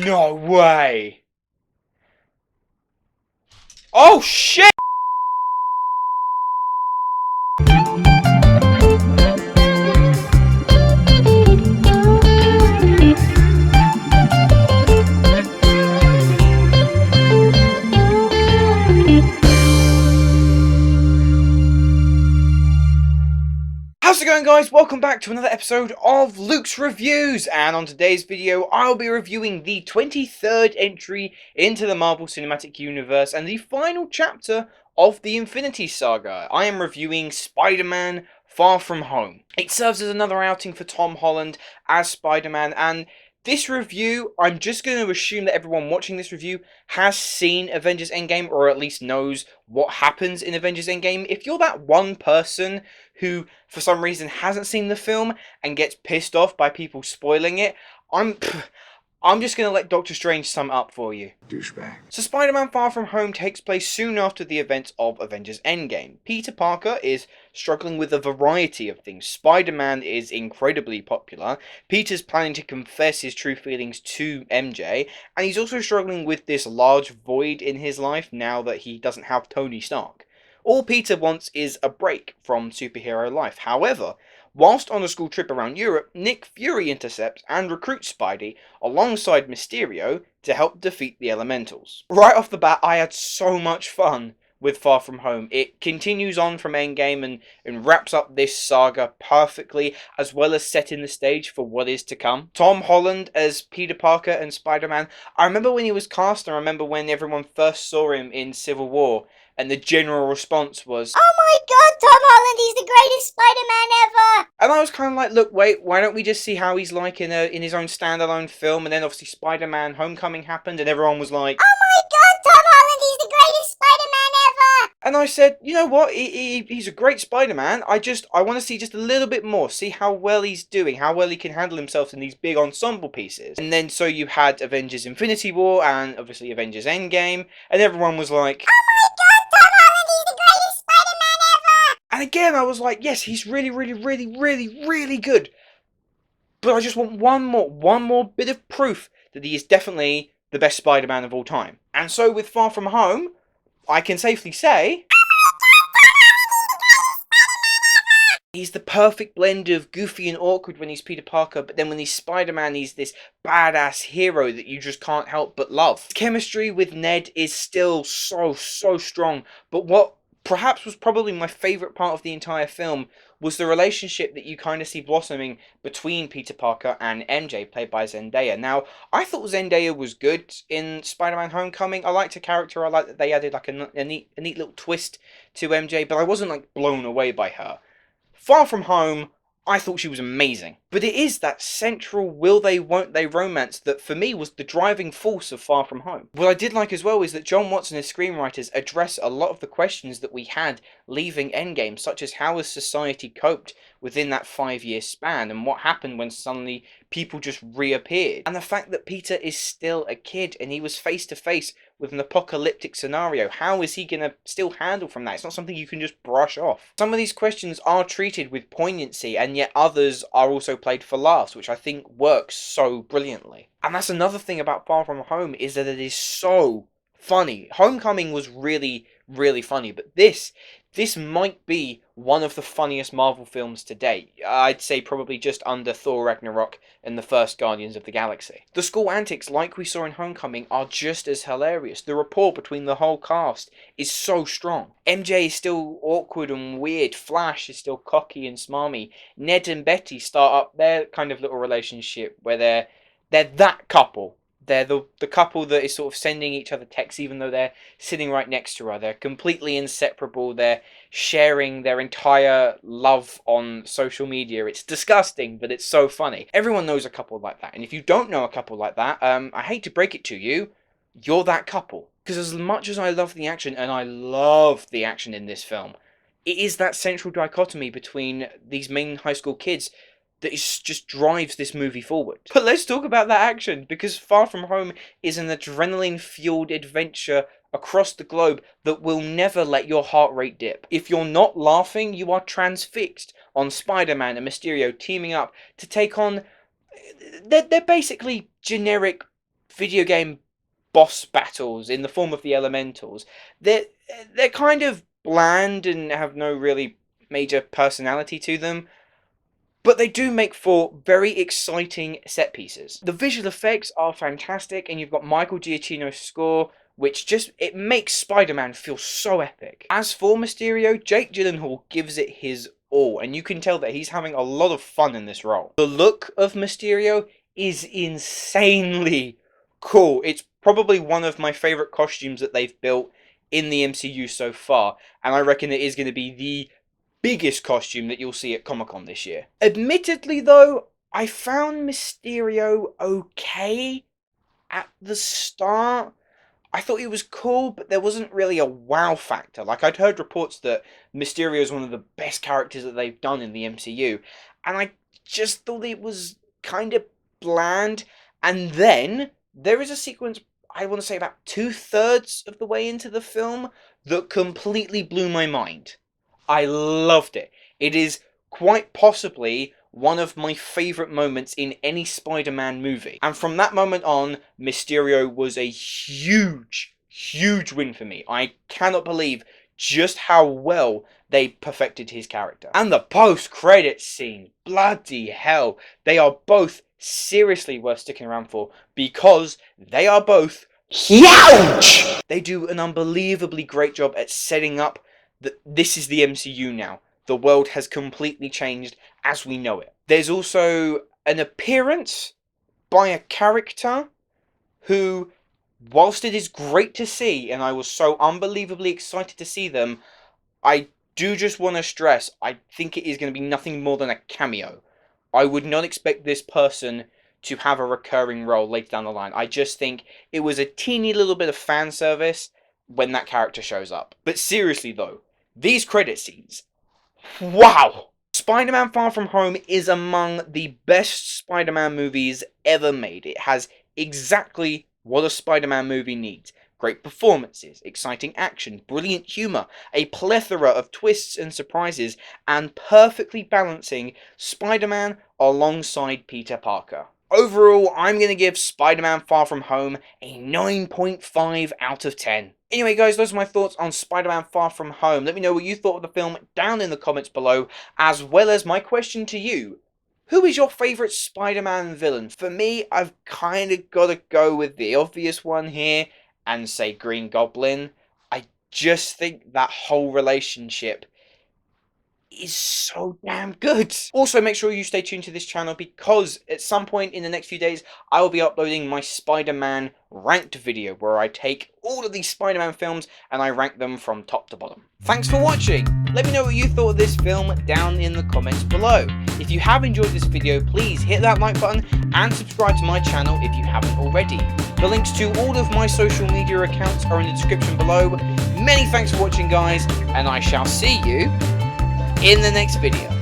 No way! Oh shit! How's it going, guys? Welcome back to another episode of Luke's Reviews, and on today's video I'll be reviewing the 23rd entry into the Marvel Cinematic Universe and the final chapter of the Infinity Saga. I am reviewing Spider-Man Far From Home. It serves as another outing for Tom Holland as Spider-Man, and this review, I'm just going to assume that everyone watching this review has seen Avengers Endgame, or at least knows what happens in Avengers Endgame. If you're that one person who, for some reason, hasn't seen the film and gets pissed off by people spoiling it, I'm just going to let Doctor Strange sum it up for you. Douchebag. So Spider-Man Far From Home takes place soon after the events of Avengers Endgame. Peter Parker is struggling with a variety of things. Spider-Man is incredibly popular. Peter's planning to confess his true feelings to MJ. And he's also struggling with this large void in his life now that he doesn't have Tony Stark. All Peter wants is a break from superhero life. However, whilst on a school trip around Europe, Nick Fury intercepts and recruits Spidey alongside Mysterio to help defeat the Elementals. Right off the bat, I had so much fun with Far From Home. It continues on from Endgame and wraps up this saga perfectly, as well as setting the stage for what is to come. Tom Holland as Peter Parker and Spider-Man. I remember when he was cast, and I remember when everyone first saw him in Civil War, and the general response was, "Oh my god, Tom Holland, he's the greatest Spider-Man ever!" And I was kind of like, look, wait, why don't we just see how he's like in his own standalone film? And then obviously Spider-Man Homecoming happened, and everyone was like, "Oh my god, Tom Holland, he's the greatest Spider-Man ever!" And I said, you know what, he's a great Spider-Man, I want to see just a little bit more, see how well he's doing, how well he can handle himself in these big ensemble pieces. And then so you had Avengers Infinity War, and obviously Avengers Endgame, and everyone was like, "Oh my god, Tom Holland, he's the greatest Spider-Man ever!" And again, I was like, yes, he's really, really, really, really, really good. But I just want one more bit of proof that he is definitely the best Spider-Man of all time. And so with Far From Home, I can safely say, he's the perfect blend of goofy and awkward when he's Peter Parker, but then when he's Spider-Man, he's this badass hero that you just can't help but love. His chemistry with Ned is still so strong, but what perhaps was probably my favourite part of the entire film was the relationship that you kind of see blossoming between Peter Parker and MJ, played by Zendaya. Now, I thought Zendaya was good in Spider-Man Homecoming. I liked her character. I liked that they added like a neat little twist to MJ, but I wasn't like blown away by her. Far From Home, I thought she was amazing. But it is that central will they, won't they romance that for me was the driving force of Far From Home. What I did like as well is that Jon Watts and his screenwriters address a lot of the questions that we had leaving Endgame, such as how has society coped within that 5-year span, and what happened when suddenly people just reappeared. And the fact that Peter is still a kid and he was face to face with an apocalyptic scenario. How is he going to still handle from that? It's not something you can just brush off. Some of these questions are treated with poignancy, and yet others are also played for laughs, which I think works so brilliantly. And that's another thing about Far From Home, is that it is so funny. Homecoming was really, really funny, but this might be one of the funniest Marvel films to date. I'd say probably just under Thor Ragnarok and the first Guardians of the Galaxy. The school antics, like we saw in Homecoming, are just as hilarious. The rapport between the whole cast is so strong. MJ is still awkward and weird. Flash is still cocky and smarmy. Ned and Betty start up their kind of little relationship where they're that couple. They're the couple that is sort of sending each other texts even though they're sitting right next to her. They're completely inseparable. They're sharing their entire love on social media. It's disgusting, but it's so funny. Everyone knows a couple like that. And if you don't know a couple like that, I hate to break it to you, you're that couple. Because as much as I love the action, and I love the action in this film, it is that central dichotomy between these main high school kids that just drives this movie forward. But let's talk about that action, because Far From Home is an adrenaline-fueled adventure across the globe that will never let your heart rate dip. If you're not laughing, you are transfixed on Spider-Man and Mysterio teaming up to take on... They're basically generic video game boss battles in the form of the elementals, they're kind of bland and have no really major personality to them, but they do make for very exciting set pieces. The visual effects are fantastic, and you've got Michael Giacchino's score, which just, it makes Spider-Man feel so epic. As for Mysterio, Jake Gyllenhaal gives it his all, and you can tell that he's having a lot of fun in this role. The look of Mysterio is insanely cool. It's probably one of my favourite costumes that they've built in the MCU so far, and I reckon it is going to be the biggest costume that you'll see at Comic-Con this year. Admittedly though, I found Mysterio okay at the start. I thought he was cool, but there wasn't really a wow factor. Like, I'd heard reports that Mysterio is one of the best characters that they've done in the MCU, and I just thought it was kind of bland. And then there is a sequence, I want to say about 2/3 of the way into the film, that completely blew my mind. I loved it. It is quite possibly one of my favourite moments in any Spider-Man movie. And from that moment on, Mysterio was a huge, huge win for me. I cannot believe just how well they perfected his character. And the post-credits scene, bloody hell, they are both seriously worth sticking around for, because they are both huge! They do an unbelievably great job at setting up that this is the MCU now. The world has completely changed as we know it. There's also an appearance by a character who, whilst it is great to see, and I was so unbelievably excited to see them, I do just want to stress, I think it is going to be nothing more than a cameo. I would not expect this person to have a recurring role later down the line. I just think it was a teeny little bit of fan service when that character shows up. But seriously though, these credit scenes, wow! Spider-Man Far From Home is among the best Spider-Man movies ever made. It has exactly what a Spider-Man movie needs. Great performances, exciting action, brilliant humour, a plethora of twists and surprises, and perfectly balancing Spider-Man alongside Peter Parker. Overall, I'm going to give Spider-Man Far From Home a 9.5 out of 10. Anyway guys, those are my thoughts on Spider-Man Far From Home. Let me know what you thought of the film down in the comments below, as well as my question to you. Who is your favourite Spider-Man villain? For me, I've kind of got to go with the obvious one here and say Green Goblin. I just think that whole relationship is so damn good. Also, make sure you stay tuned to this channel, because at some point in the next few days, I will be uploading my Spider-Man ranked video, where I take all of these Spider-Man films and I rank them from top to bottom. Thanks for watching. Let me know what you thought of this film down in the comments below. If you have enjoyed this video, please hit that like button and subscribe to my channel if you haven't already. The links to all of my social media accounts are in the description below. Many thanks for watching guys, and I shall see you in the next video.